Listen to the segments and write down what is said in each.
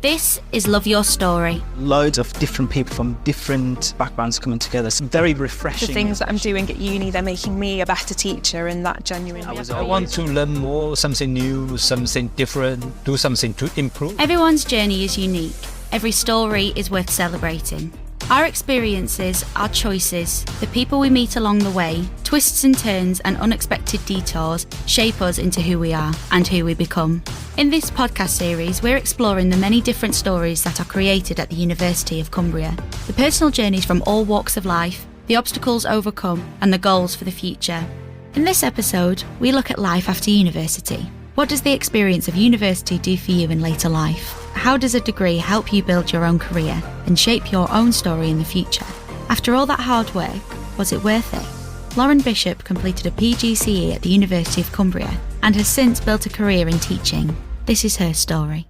This is Love Your Story. Loads of different people from different backgrounds coming together. It's very refreshing. The things that I'm doing at uni, they're making me a better teacher, and that genuinely... I want to learn more, something new, something different, do something to improve. Everyone's journey is unique. Every story is worth celebrating. Our experiences, our choices, the people we meet along the way, twists and turns and unexpected detours shape us into who we are and who we become. In this podcast series, we're exploring the many different stories that are created at the University of Cumbria, the personal journeys from all walks of life, the obstacles overcome and the goals for the future. In this episode, we look at life after university. What does the experience of university do for you in later life? How does a degree help you build your own career and shape your own story in the future? After all that hard work, was it worth it? Lauren Bishop completed a PGCE at the University of Cumbria and has since built a career in teaching. This is her story.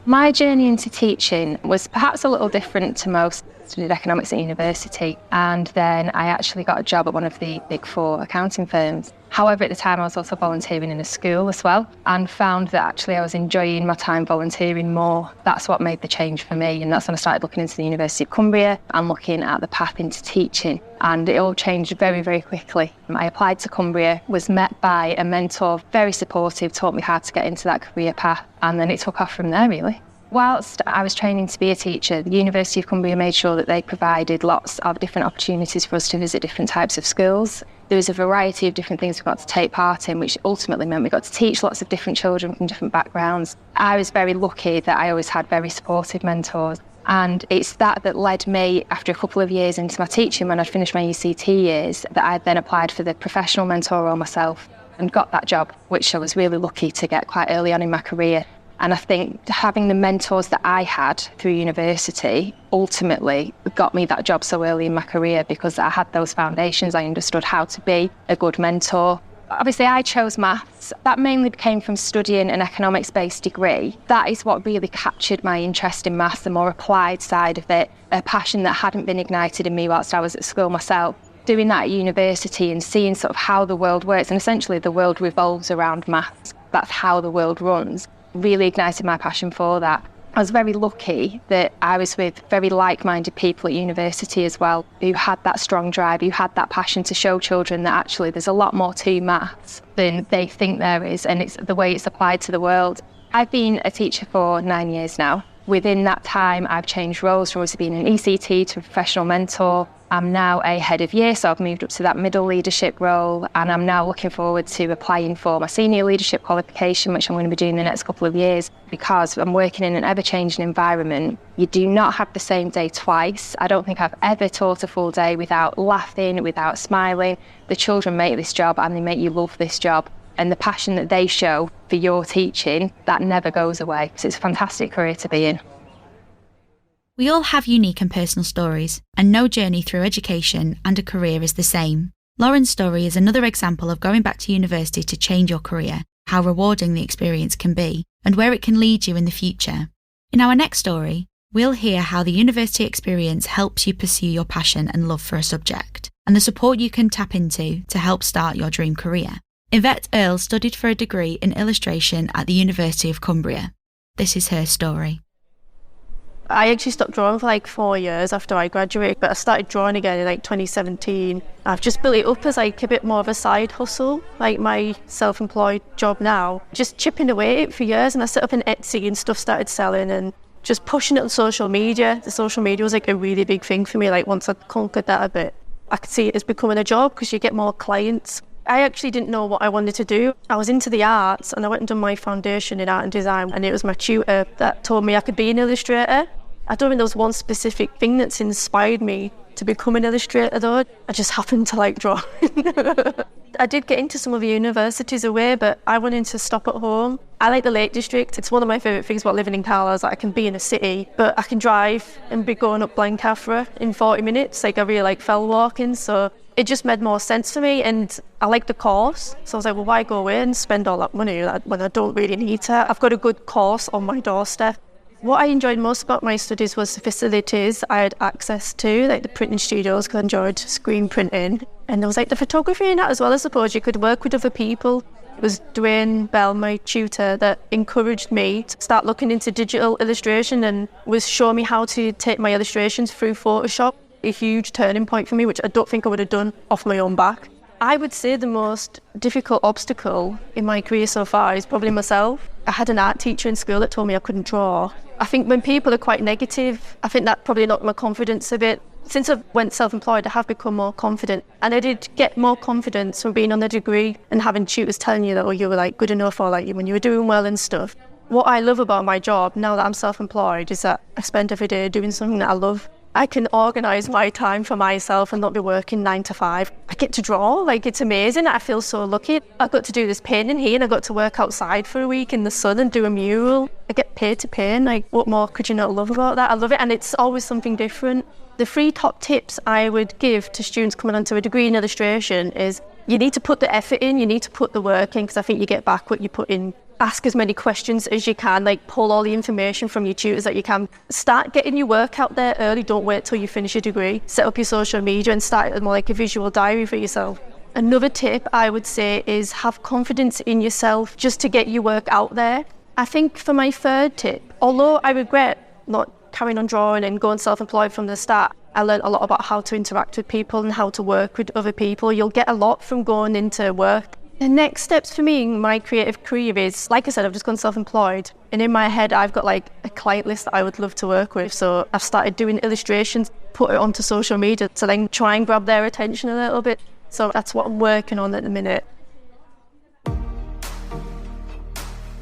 My journey into teaching was perhaps a little different to most. I studied economics at university, and then I actually got a job at one of the big four accounting firms. However, at the time I was also volunteering in a school as well, and found that actually I was enjoying my time volunteering more. That's what made the change for me, and that's when I started looking into the University of Cumbria and looking at the path into teaching. And it all changed very, very quickly. I applied to Cumbria, was met by a mentor, very supportive, taught me how to get into that career path, and then it took off from there, really. Whilst I was training to be a teacher, the University of Cumbria made sure that they provided lots of different opportunities for us to visit different types of schools. There was a variety of different things we got to take part in, which ultimately meant we got to teach lots of different children from different backgrounds. I was very lucky that I always had very supportive mentors. And it's that led me, after a couple of years into my teaching, when I'd finished my ECT years, that I then applied for the professional mentor role myself and got that job, which I was really lucky to get quite early on in my career. And I think having the mentors that I had through university ultimately got me that job so early in my career, because I had those foundations. I understood how to be a good mentor. Obviously, I chose maths. That mainly came from studying an economics-based degree. That is what really captured my interest in maths, the more applied side of it, a passion that hadn't been ignited in me whilst I was at school myself. Doing that at university and seeing sort of how the world works, and essentially the world revolves around maths. That's how the world runs. Really ignited my passion for that. I was very lucky that I was with very like-minded people at university as well, who had that strong drive, who had that passion to show children that actually there's a lot more to maths than they think there is, and it's the way it's applied to the world. I've been a teacher for 9 years now. Within that time, I've changed roles from being an ECT to a professional mentor. I'm now a head of year, so I've moved up to that middle leadership role, and I'm now looking forward to applying for my senior leadership qualification, which I'm going to be doing the next couple of years, because I'm working in an ever-changing environment. You do not have the same day twice. I don't think I've ever taught a full day without laughing, without smiling. The children make this job and they make you love this job. And the passion that they show for your teaching, that never goes away. So it's a fantastic career to be in. We all have unique and personal stories, and no journey through education and a career is the same. Lauren's story is another example of going back to university to change your career, how rewarding the experience can be, and where it can lead you in the future. In our next story, we'll hear how the university experience helps you pursue your passion and love for a subject, and the support you can tap into to help start your dream career. Yvette Earle studied for a degree in illustration at the University of Cumbria. This is her story. I actually stopped drawing for like 4 years after I graduated, but I started drawing again in like 2017. I've just built it up as like a bit more of a side hustle, like my self-employed job now. Just chipping away at it for years, and I set up an Etsy and stuff started selling and just pushing it on social media. The social media was like a really big thing for me, like once I'd conquered that a bit. I could see it as becoming a job because you get more clients. I actually didn't know what I wanted to do. I was into the arts and I went and done my foundation in art and design, and it was my tutor that told me I could be an illustrator. I don't think there was one specific thing that's inspired me to become an illustrator though. I just happened to like drawing. I did get into some of the universities away, but I wanted to stop at home. I like the Lake District. It's one of my favourite things about living in Carlisle is that I can be in a city, but I can drive and be going up Blencathra in 40 minutes. Like I really like fell walking, so it just made more sense for me, and I liked the course. So I was like, well, why go away and spend all that money when I don't really need to? I've got a good course on my doorstep. What I enjoyed most about my studies was the facilities I had access to, like the printing studios, because I enjoyed screen printing. And there was like the photography in that as well, I suppose. You could work with other people. It was Dwayne Bell, my tutor, that encouraged me to start looking into digital illustration and was showing me how to take my illustrations through Photoshop. A huge turning point for me, which I don't think I would have done off my own back. I would say the most difficult obstacle in my career so far is probably myself. I had an art teacher in school that told me I couldn't draw. I think when people are quite negative, I think that probably knocked my confidence a bit. Since I went self-employed, I have become more confident. And I did get more confidence from being on the degree and having tutors telling you that, oh, you were like good enough, or like when you were doing well and stuff. What I love about my job now that I'm self-employed is that I spend every day doing something that I love. I can organise my time for myself and not be working 9 to 5. I get to draw, like it's amazing. I feel so lucky. I got to do this painting here and I got to work outside for a week in the sun and do a mural. I get paid to paint, like what more could you not love about that? I love it, and it's always something different. The 3 top tips I would give to students coming onto a degree in illustration is you need to put the effort in, you need to put the work in, because I think you get back what you put in. Ask as many questions as you can, like pull all the information from your tutors that you can. Start getting your work out there early, don't wait till you finish your degree. Set up your social media and start it more like a visual diary for yourself. Another tip I would say is have confidence in yourself just to get your work out there. I think for my 3rd tip, although I regret not carrying on drawing and going self-employed from the start, I learned a lot about how to interact with people and how to work with other people. You'll get a lot from going into work. The next steps for me in my creative career is, like I said, I've just gone self-employed. And in my head, I've got like a client list that I would love to work with. So I've started doing illustrations, put it onto social media to then try and grab their attention a little bit. So that's what I'm working on at the minute.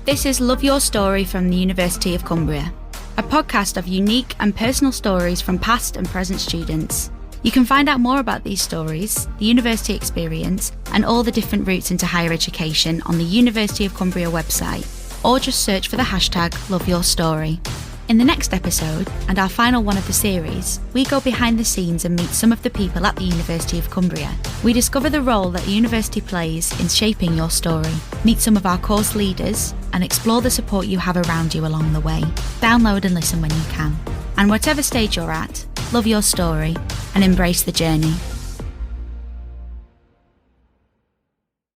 This is Love Your Story from the University of Cumbria, a podcast of unique and personal stories from past and present students. You can find out more about these stories, the university experience, and all the different routes into higher education on the University of Cumbria website, or just search for the hashtag #LoveYourStory. In the next episode, and our final one of the series, we go behind the scenes and meet some of the people at the University of Cumbria. We discover the role that the university plays in shaping your story, meet some of our course leaders, and explore the support you have around you along the way. Download and listen when you can. And whatever stage you're at, love your story and embrace the journey.